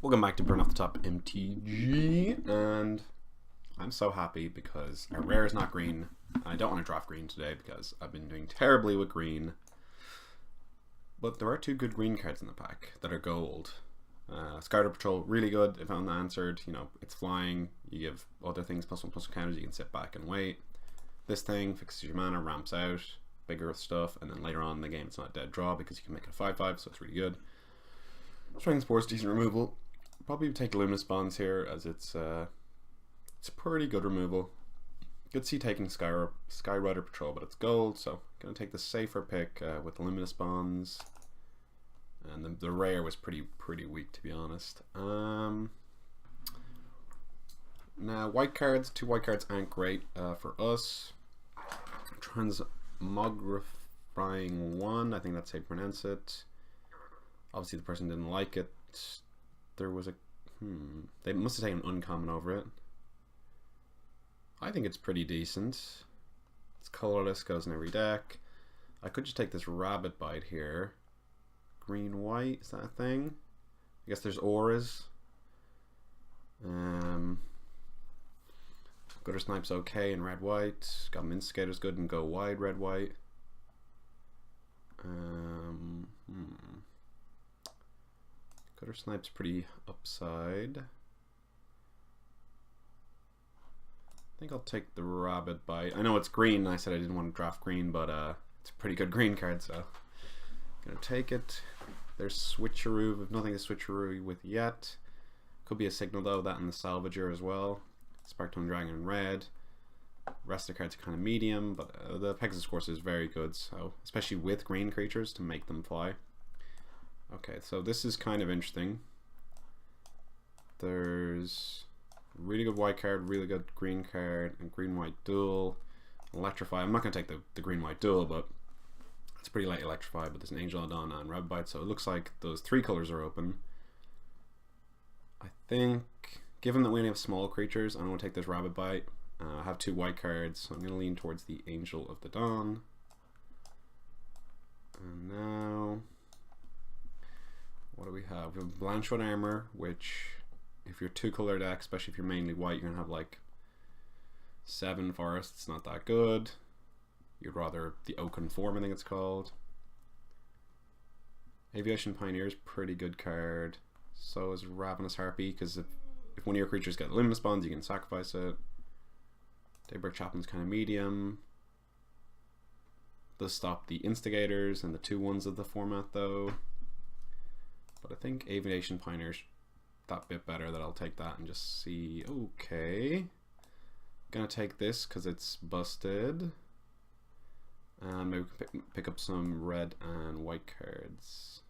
Welcome back to Burn Off the Top MTG, and I'm so happy because our rare is not green. I don't want to draft green today because I've been doing terribly with green. But there are two good green cards in the pack that are gold. Skyrider Patrol, really good if unanswered. You know, it's flying, you give other things +1/+1 counters, you can sit back and wait. This thing fixes your mana, ramps out, bigger stuff, and then later on in the game it's not a dead draw because you can make it a 5/5, so it's really good. Strength Sports, decent removal. Probably take Luminous Bonds here as it's a pretty good removal. Could see taking Skyrider Patrol, but it's gold, so gonna take the safer pick with Luminous Bonds. And the rare was pretty weak, to be honest. Now white cards, two white cards aren't great for us. Transmogrifying 1, I think that's how you pronounce it. Obviously the person didn't like it. There was a they must have taken an uncommon over it. I think it's pretty decent. It's colorless, goes in every deck. I could just take this Rabbit Bite here. Green white, is that a thing? I guess there's auras. Gutter Snipe's okay in red white. Got Instigator's good and go wide red white. Gutter Snipe's pretty upside. I think I'll take the Rabbit Bite. I know it's green. I said I didn't want to draft green, but it's a pretty good green card, so I'm gonna take it. There's Switcheroo. We've nothing to Switcheroo with yet. Could be a signal though, that and the Salvager as well. Sparktongue Dragon in red. Rest of the cards are kind of medium, but the Pegasus course is very good, so especially with green creatures to make them fly. Okay, so this is kind of interesting. There's really good white card, really good green card, and green-white duel. Electrify. I'm not going to take the green-white duel, but it's pretty light Electrify, but there's an Angel of Dawn and Rabbit Bite, so it looks like those three colors are open. I think, given that we only have small creatures, I'm going to take this Rabbit Bite. I have two white cards, so I'm going to lean towards the Angel of the Dawn. And now, what do we have? We have Blanchwood Armor, which, if you're two-color deck, especially if you're mainly white, you're going to have like 7 forests, not that good. You'd rather the Oaken Form, I think it's called. Aviation Pioneer is pretty good card. So is Ravenous Harpy, because if one of your creatures get Luminous Bonds, you can sacrifice it. Daybreak Chaplain's kind of medium. Does stop the Instigators and the 2/1s of the format though. But I think Aviation Pioneer's that bit better, that I'll take that and just see. Okay. Gonna take this because it's busted. And maybe we can pick up some red and white cards.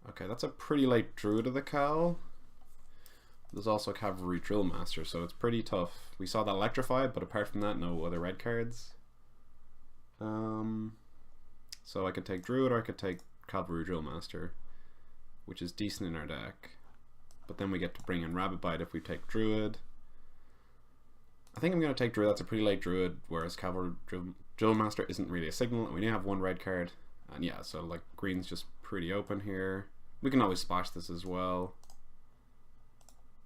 Okay, that's a pretty late Druid of the Cowl. There's also Cavalry Drill Master, so it's pretty tough. We saw that Electrify, but apart from that, no other red cards. So I could take Druid or I could take Cavalry Drill Master, which is decent in our deck. But then we get to bring in Rabbit Bite if we take Druid. I think I'm going to take Druid. That's a pretty late Druid, whereas Cavalry Drill Master isn't really a signal. We only have one red card. And yeah, so like green's just pretty open here. We can always splash this as well.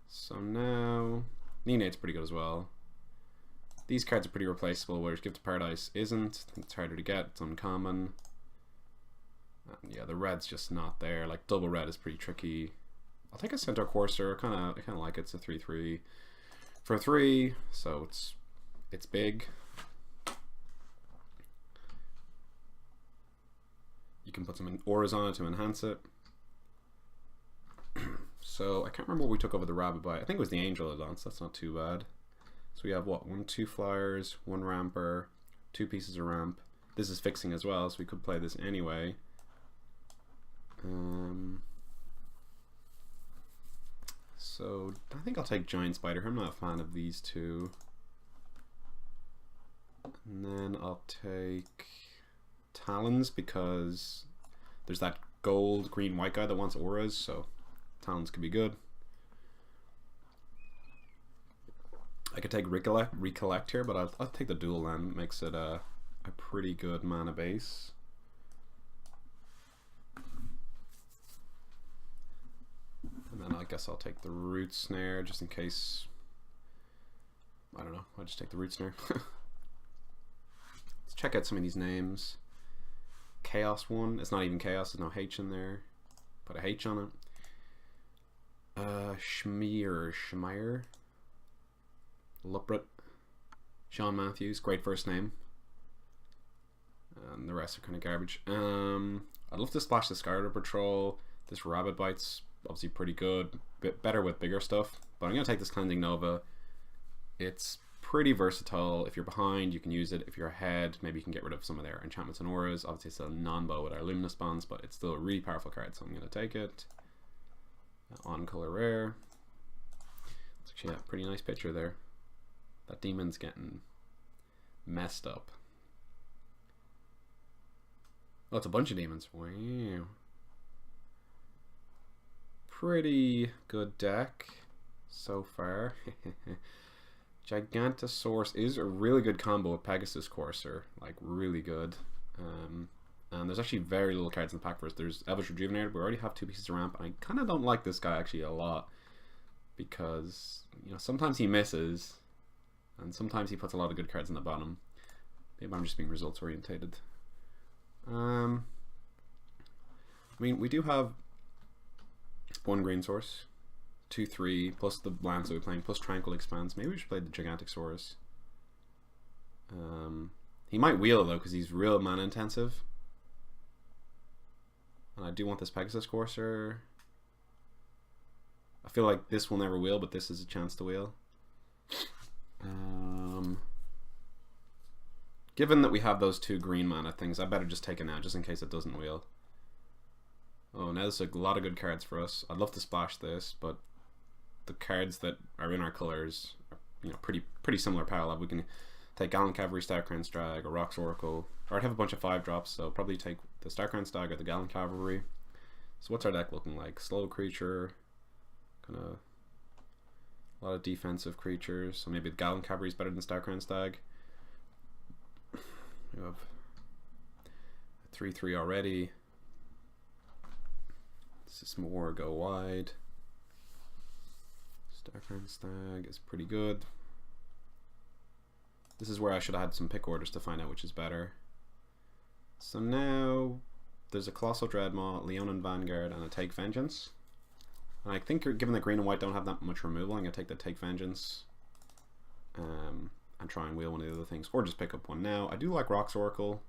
So now, Nenate's pretty good as well. These cards are pretty replaceable, whereas Gift of Paradise isn't. It's harder to get, it's uncommon. And yeah, the red's just not there. Like double red is pretty tricky. I'll take a Centaur Courser. I kind of like it. It's a 3/3 for 3, so it's big. You can put some auras on it to enhance it. So I can't remember what we took over the Rabbit Bite. I think it was the Angel of Dawn, so that's not too bad. So we have what? 2 flyers, 1 ramper, 2 pieces of ramp. This is fixing as well, so we could play this anyway. So I think I'll take Giant Spider. I'm not a fan of these two. And then I'll take Talons because there's that gold green white guy that wants auras, so Talons could be good. I could take Recollect here, but I'll take the dual then. Makes it a pretty good mana base. guess I'll take the root snare just in case. I don't know. I'll just take the root snare. Let's check out some of these names. Chaos one. It's not even chaos. There's no H in there. Put a H on it. Schmeier. Luprit. Sean Matthews. Great first name. And the rest are kind of garbage. I'd love to splash the Scarlet Patrol. This Rabbit Bite's obviously pretty good. Bit better with bigger stuff. But I'm going to take this Cleansing Nova. It's pretty versatile. If you're behind, you can use it. If you're ahead, maybe you can get rid of some of their enchantments and auras. Obviously, it's a non-bow with our Luminous Bonds, but it's still a really powerful card, so I'm going to take it. On color rare. It's actually a pretty nice picture there. That demon's getting messed up. Oh, it's a bunch of demons. Wow. Pretty good deck so far. Gigantosaurus is a really good combo with Pegasus Courser. Like, really good. And there's actually very little cards in the pack for us. There's Elvish Rejuvenator. We already have 2 pieces of ramp. And I kind of don't like this guy actually a lot. Because, you know, sometimes he misses. And sometimes he puts a lot of good cards in the bottom. Maybe I'm just being results orientated. I mean, we do have 1 green source, 2/3, plus the lands that we're playing, plus Tranquil Expanse. Maybe we should play the Gigantosaurus. He might wheel though, because he's real mana intensive. And I do want this Pegasus Courser. I feel like this will never wheel, but this is a chance to wheel. Given that we have those 2 green mana things, I better just take it now, just in case it doesn't wheel. Oh, now there's a lot of good cards for us. I'd love to splash this, but the cards that are in our colors are, you know, pretty similar power level. We can take Gallant Cavalry, Starcrown Stag, or Rock's Oracle. Or I'd have a bunch of 5-drops, so probably take the Starcrown Stag or the Gallant Cavalry. So what's our deck looking like? Slow creature, kind of a lot of defensive creatures. So maybe the Gallant Cavalry is better than Starcrown Stag. We have 3/3 already. This is more go wide. Starcrown Stag is pretty good. This is where I should have had some pick orders to find out which is better. So now there's a Colossal Dreadmaw, Leonin Vanguard, and a Take Vengeance. And I think given that green and white don't have that much removal, I'm going to take the Take Vengeance and try and wheel one of the other things, or just pick up one now. I do like Rock's Oracle,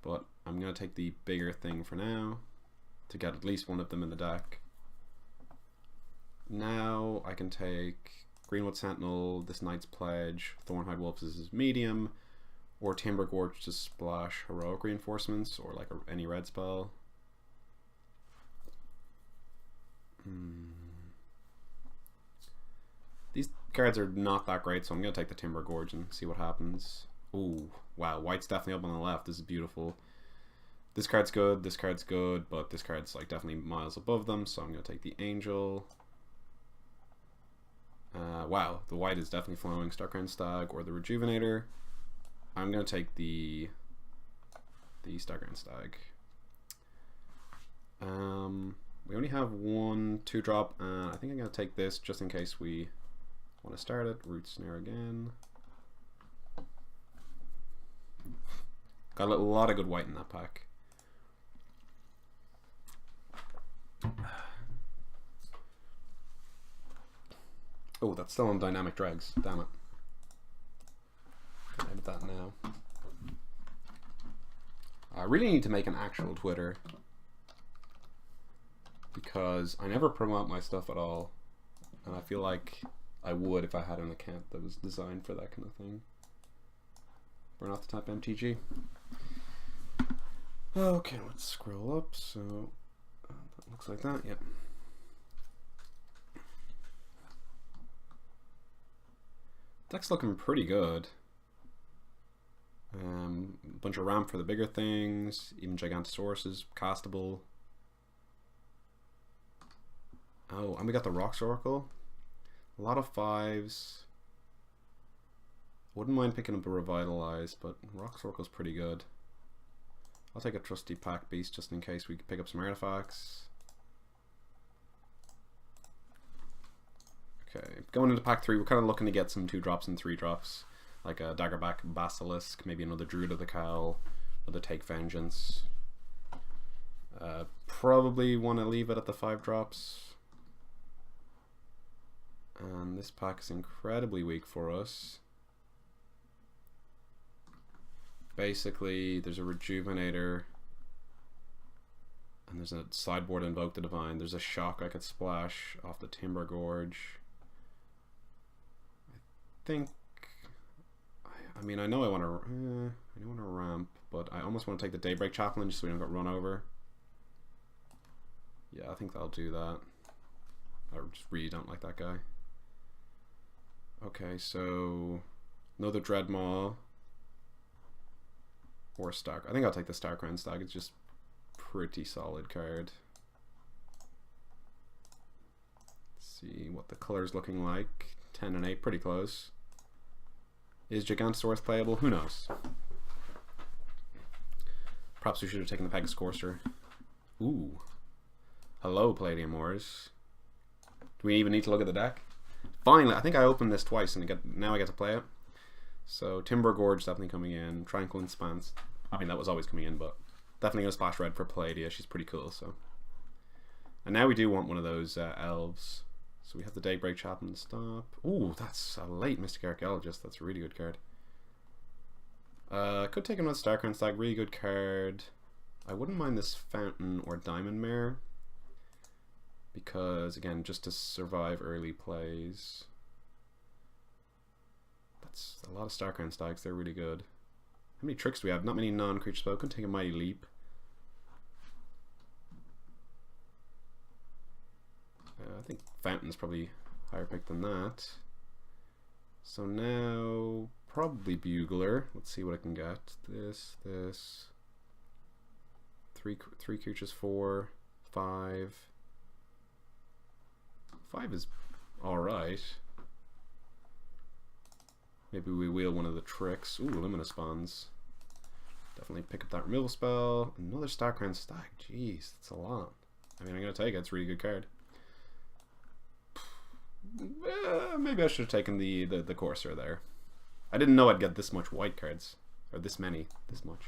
but I'm going to take the bigger thing for now to get at least one of them in the deck. Now I can take Greenwood Sentinel, this Knight's Pledge, Thornhide Wolves is his medium, or Timber Gorge to splash Heroic Reinforcements, or like any red spell. These cards are not that great, so I'm going to take the Timber Gorge and see what happens. Ooh, wow, white's definitely up on the left. This is beautiful. This card's good, but this card's like definitely miles above them, so I'm going to take the Angel. Wow, the white is definitely flowing. Starcrown Stag or the Rejuvenator. I'm going to take the Starcrown Stag. We only have 1 2-drop, and I think I'm going to take this just in case we want to start it. Root Snare again. Got a lot of good white in that pack. Oh, that's still on Dynamic Dregs. Damn it. Edit that now. I really need to make an actual Twitter, because I never promote my stuff at all, and I feel like I would if I had an account that was designed for that kind of thing. Burn off the top MTG. Okay, let's scroll up. So that looks like that. Yep. Deck's looking pretty good. Bunch of ramp for the bigger things. Even Gigantosaurus is castable. Oh, and we got the Rock's Oracle. A lot of 5s. Wouldn't mind picking up a Revitalize, but Rock's Oracle's pretty good. I'll take a Trusty Pack Beast just in case we can pick up some artifacts. Okay, going into pack 3, we're kind of looking to get some 2-drops and 3-drops, like a Daggerback Basilisk, maybe another Druid of the Cowl, another Take Vengeance. Probably want to leave it at the 5-drops. And this pack is incredibly weak for us. Basically, there's a Rejuvenator, and there's a sideboard Invoke the Divine. There's a Shock I could splash off the Timber Gorge. I mean, I know I want to ramp, but I almost want to take the Daybreak Chaplain just so we don't get run over. Yeah, I think that'll do that. I just really don't like that guy. Okay, so another Dreadmaw or Stark. I think I'll take the Starcrown Stag. It's just pretty solid card. Let's see what the color's looking like. 10 and 8, pretty close. Is Gigantosaurus playable? Who knows? Perhaps we should have taken the Pegasus Courser. Ooh. Hello, Palladium Wars. Do we even need to look at the deck? Finally, I think I opened this twice and now I get to play it. So Timber Gorge definitely coming in. Tranquil Expanse. I mean, that was always coming in, but definitely going to splash red for Palladia. She's pretty cool. So, and now we do want one of those elves. So we have the Daybreak Chaplain stop. Ooh, that's a late Mystic Archaeologist. That's a really good card. Could take another Starcrown Stag. Really good card. I wouldn't mind this Fountain or Diamond Mare, because again, just to survive early plays. That's a lot of Starcrown Stags. They're really good. How many tricks do we have? Not many non-creature spells. Could take a Mighty Leap. I think Fountain's probably higher pick than that. So now probably Bugler. Let's see what I can get. This. Three creatures, 4, 5. 5 is alright. Maybe we wheel one of the tricks. Ooh, Luminous Spawns. Definitely pick up that removal spell. Another Starcrown Stag. Jeez, that's a lot. I mean, I'm going to take it. It's a really good card. Maybe I should have taken the Courser there. I didn't know I'd get this much white cards. Or this many. This much.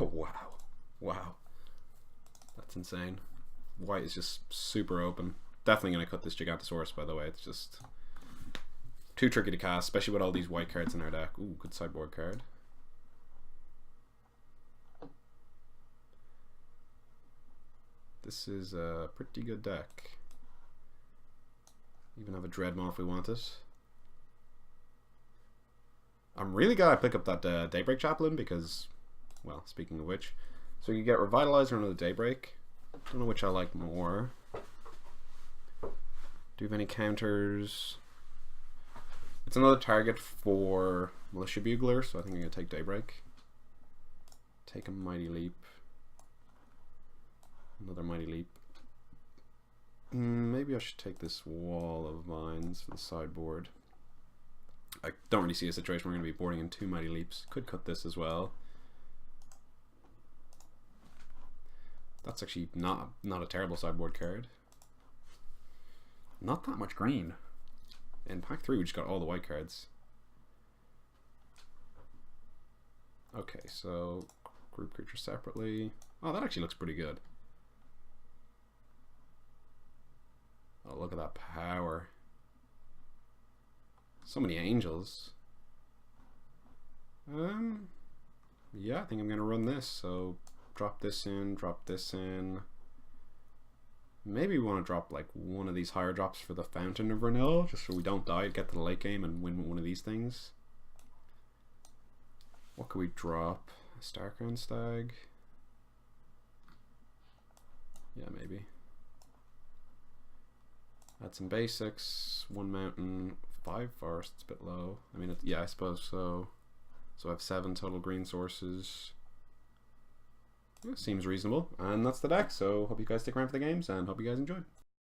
Oh, wow. Wow. That's insane. White is just super open. Definitely going to cut this Gigantosaurus, by the way. It's just too tricky to cast, especially with all these white cards in our deck. Ooh, good sideboard card. This is a pretty good deck. Even have a Dreadmaw if we want it. I'm really glad I pick up that Daybreak Chaplain because, well, speaking of which, so you get Revitalizer and another Daybreak. Don't know which I like more. Do you have any counters? It's another target for Militia Bugler, so I think I'm going to take Daybreak. Take a Mighty Leap. Another Mighty Leap. Maybe I should take this Wall of Vines for the sideboard. I don't really see a situation where we're going to be boarding in 2 Mighty Leaps. Could cut this as well. That's actually not a terrible sideboard card. Not that much green. In pack 3 we just got all the white cards. Okay, so group creatures separately. Oh, that actually looks pretty good. Oh, look at that power. So many angels. Yeah, I think I'm gonna run this. So drop this in, drop this in. Maybe we want to drop like one of these higher drops for the Fountain of Vernil, just so we don't die, get to the late game and win one of these things. What could we drop? A Starcrown Stag? Yeah, maybe. Add some basics. 1 mountain, 5 forests, a bit low. I mean, yeah, I suppose so. So I have 7 total green sources. Yeah, seems reasonable. And that's the deck, so hope you guys stick around for the games and hope you guys enjoy.